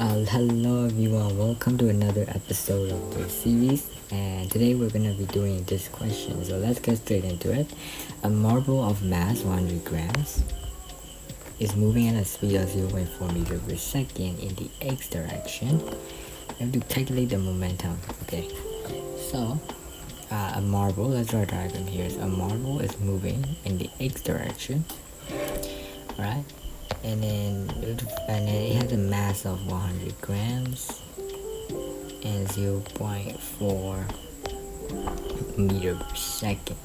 Hello everyone, welcome to another episode of the series, and today we're gonna be doing this question. So let's get straight into it. A marble of mass 100 grams is moving at a speed of 0.4 meter per second in the x direction. We have to calculate the momentum. Okay, so a marble, let's draw a diagram here. So a marble is moving in the x direction, right? And then it has a mass of 100 grams and 0.4 meter per second.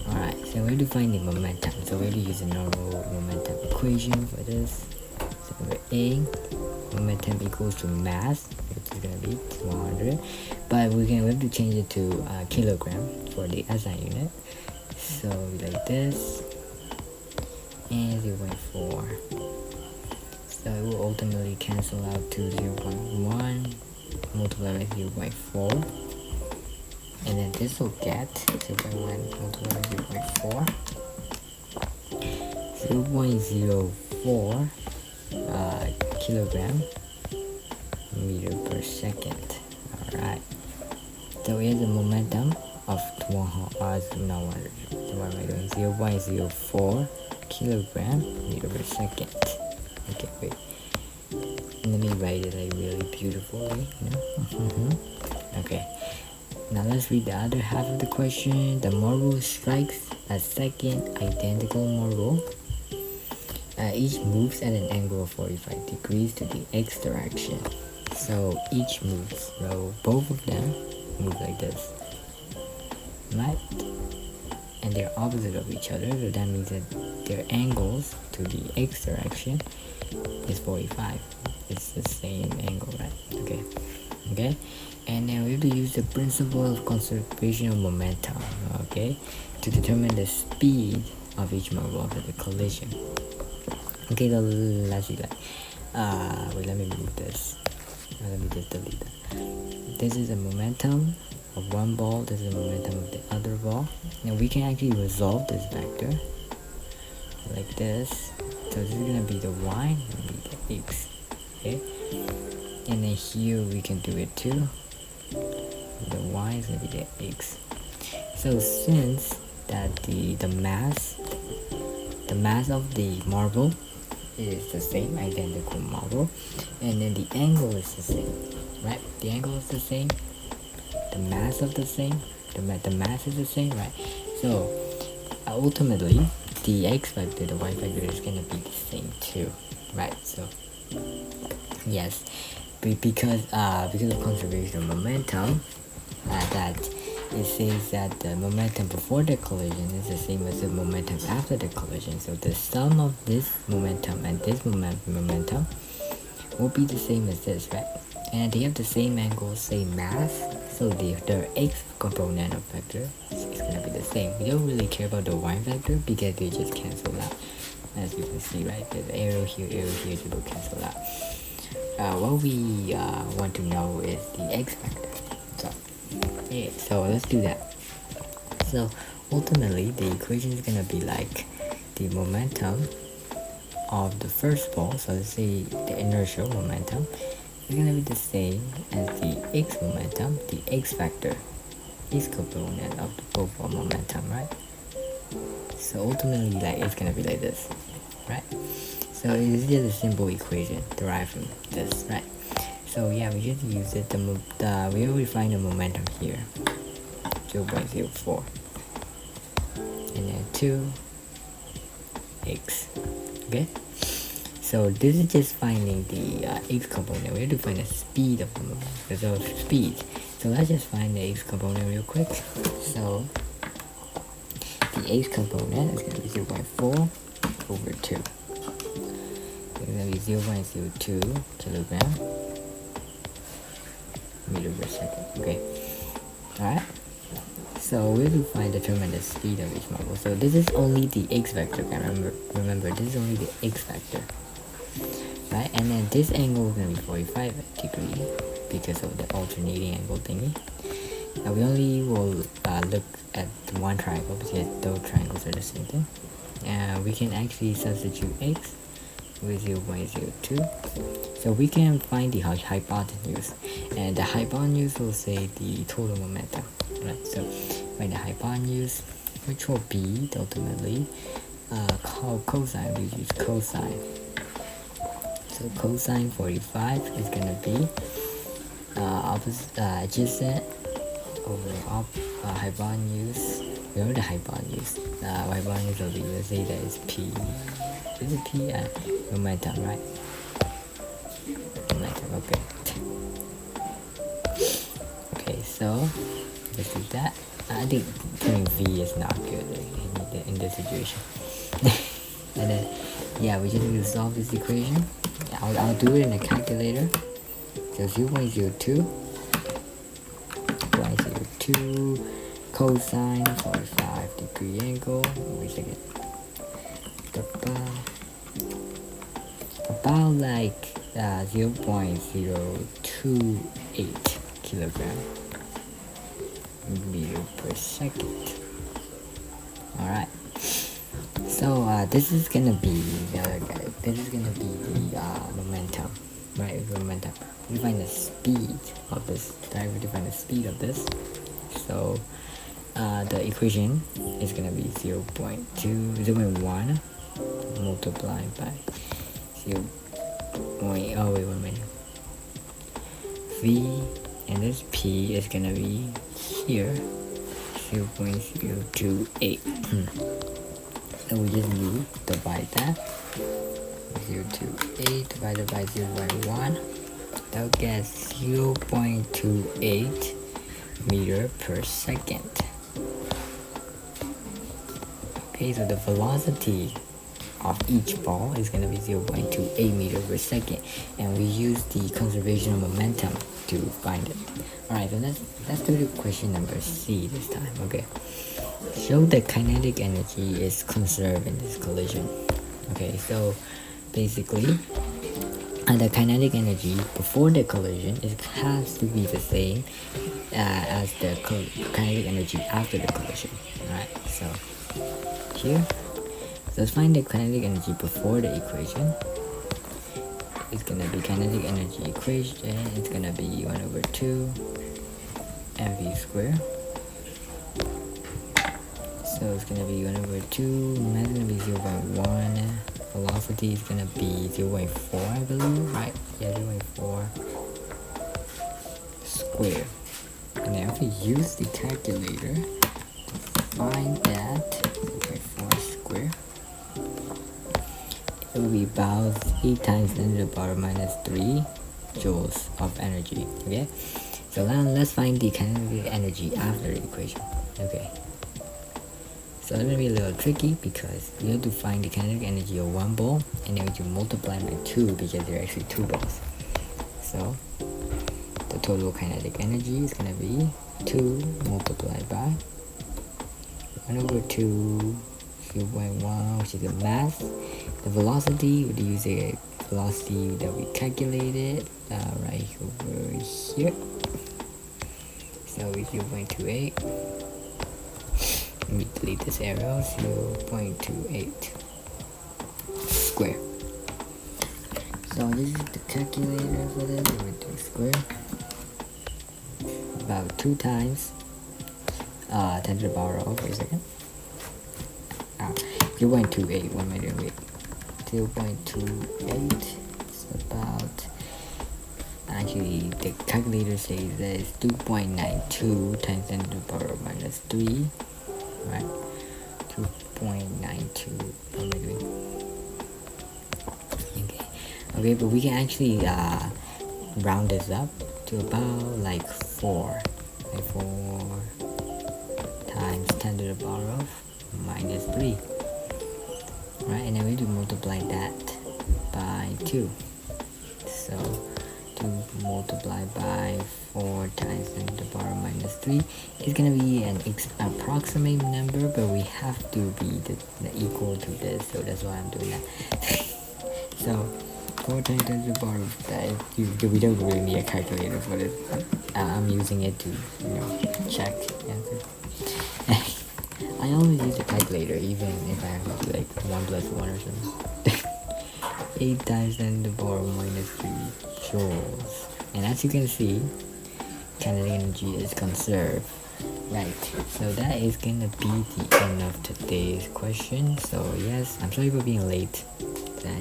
Alright, so we have to find the momentum. So we have to use a normal momentum equation for this. So for A, momentum equals to mass, which is going to be 100. But we have to change it to kilogram for the SI unit. So like this. And 0.4, so it will ultimately cancel out to 0.1 multiplied by 0.4, and then this will get 0.1 multiplied by 0.4, 0.04 kilogram meter per second. Alright, so here's the momentum of 0.04 kilogram meter per second. Okay, wait. Let me write it like really beautifully. Okay. Now let's read the other half of the question. The marble strikes a second identical marble. Each moves at an angle of 45 degrees to the x direction. So each moves. So both of them move like this. Right? And they're opposite of each other, so that means that their angles to the x direction is 45. It's the same angle, right? Okay, and then we have to use the principle of conservation of momentum, okay, to determine the speed of each marble after the collision. Okay, so let's see, wait, let me move this. Let me just delete that. This is the momentum of one ball, this is the momentum of the other ball. Now we can actually resolve this vector like this. So this is gonna be the y and be the x. Okay, and then here we can do it too. The y is gonna be the x. So since that the mass of the marble is the same, identical marble, and then the angle is the same, right? The angle is the same. The mass of the same, the mass is the same, right? So ultimately the x vector, the y vector is gonna be the same too, right? So yes, because of conservation of momentum, that it says that the momentum before the collision is the same as the momentum after the collision. So the sum of this momentum and this momentum will be the same as this, right? And they have the same angle, same mass, so their x component of vector is going to be the same. We don't really care about the y vector because they just cancel out, as you can see, right? There's arrow here, they will cancel out. What we want to know is the x vector. So let's do that. So ultimately the equation is going to be like the momentum of the first ball, so let's say the inertial momentum, is going to be the same as the x momentum, the x vector, x component of the both ball momentum, right? So ultimately, it's going to be like this, right? So it's just a simple equation derived from this, right? So yeah, we just use it. We already find the momentum here, 0.04, and then 2x. Okay. So this is just finding the x component. We have to find the speed of the movement. So speed. So let's just find the x component real quick. So the x component is going to be 0.4 over 2. It's going to be 0.02 kilogram meter per second. Okay. Alright. So we have to determine the speed of each marble. So this is only the x vector. Remember, this is only the x vector. Right, and then this angle is going to be 45 degrees because of the alternating angle thingy. Now we only will look at one triangle because those triangles are the same thing. We can actually substitute x with 0.02. So we can find the hypotenuse, and the hypotenuse will say the total momentum, right? So find the hypotenuse, which will be ultimately cosine. We use cosine. So cosine 45 is gonna be adjacent over hypotenuse. We know the hypotenuse. Hypotenuse will be, let's say that is P. Is it P? Momentum, right? Momentum, okay. Okay, so let's do that. I think putting V is not good in this situation. And then, yeah, we just need to solve this equation. I'll do it in a calculator. So 0.02 cosine 45-degree angle. Wait a second. About like 0.028 kilogram meter per second. Alright. So this is gonna be this is gonna be the momentum, right? Momentum. We find the speed of this. We define the speed of this. So the equation is gonna be 0.1 multiplied by 0. Wait, oh wait, 1 minute. V and this P is gonna be here 0.028. So we just need to divide that. 0.28 divided by 0.1. That'll get 0.28 meter per second. Okay, so the velocity of each ball is going to be 0.28 meter per second, and we use the conservation of momentum to find it. Alright, so let's do the question number C this time. Okay, show that kinetic energy is conserved in this collision. Okay, so basically the kinetic energy before the collision, it has to be the same as the kinetic energy after the collision. Alright, so here, so let's find the kinetic energy before the equation. It's gonna be kinetic energy equation. It's gonna be 1/2 mv squared. So it's gonna be 1/2. Mass is gonna be 0.1. Velocity is gonna be 0.4, I believe, right? Yeah, 0.4 square. And then if we use the calculator to find that 0.4 square, it will be about 8 times 10 to the power minus 3 joules of energy. Okay, so now let's find the kinetic energy after the equation. Okay, so it's gonna be a little tricky because you have to find the kinetic energy of one ball, and then we have to multiply by 2 because there are actually 2 balls. So the total kinetic energy is gonna be 2 multiplied by 1/2 0.1, which is the mass. The velocity, we use a velocity that we calculated right over here. So we 0.28. Let me delete this arrow. 0.28 square. So this is the calculator for this. We do square. About 2 times 10 to the power of, wait a second. 0.28, 1 minute, wait. 0.28, it's about, actually the calculator says that it's 2.92 times 10 to the power minus 3, right? 2.92, what am I doing? Okay, but we can actually round this up to about like 4 times 10 to the power of minus 3. Right, and then we have to multiply that by 2. So 2 multiplied by 4 times 10 to the power minus 3 is gonna be an approximate number, but we have to be the equal to this, so that's why I'm doing that. So 4 times 10 to the power of that, we don't really need a calculator for this. I'm using it to, check answer. I always use a calculator even if I have to do like 1 plus 1 or something. 8 times 10 to the power minus 3 joules. And as you can see, kinetic energy is conserved. Right, so that is gonna be the end of today's question. So yes, I'm sorry for being late.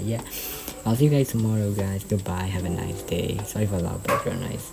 Yeah, I'll see you guys tomorrow, guys. Goodbye, have a nice day. Sorry for loud background noise.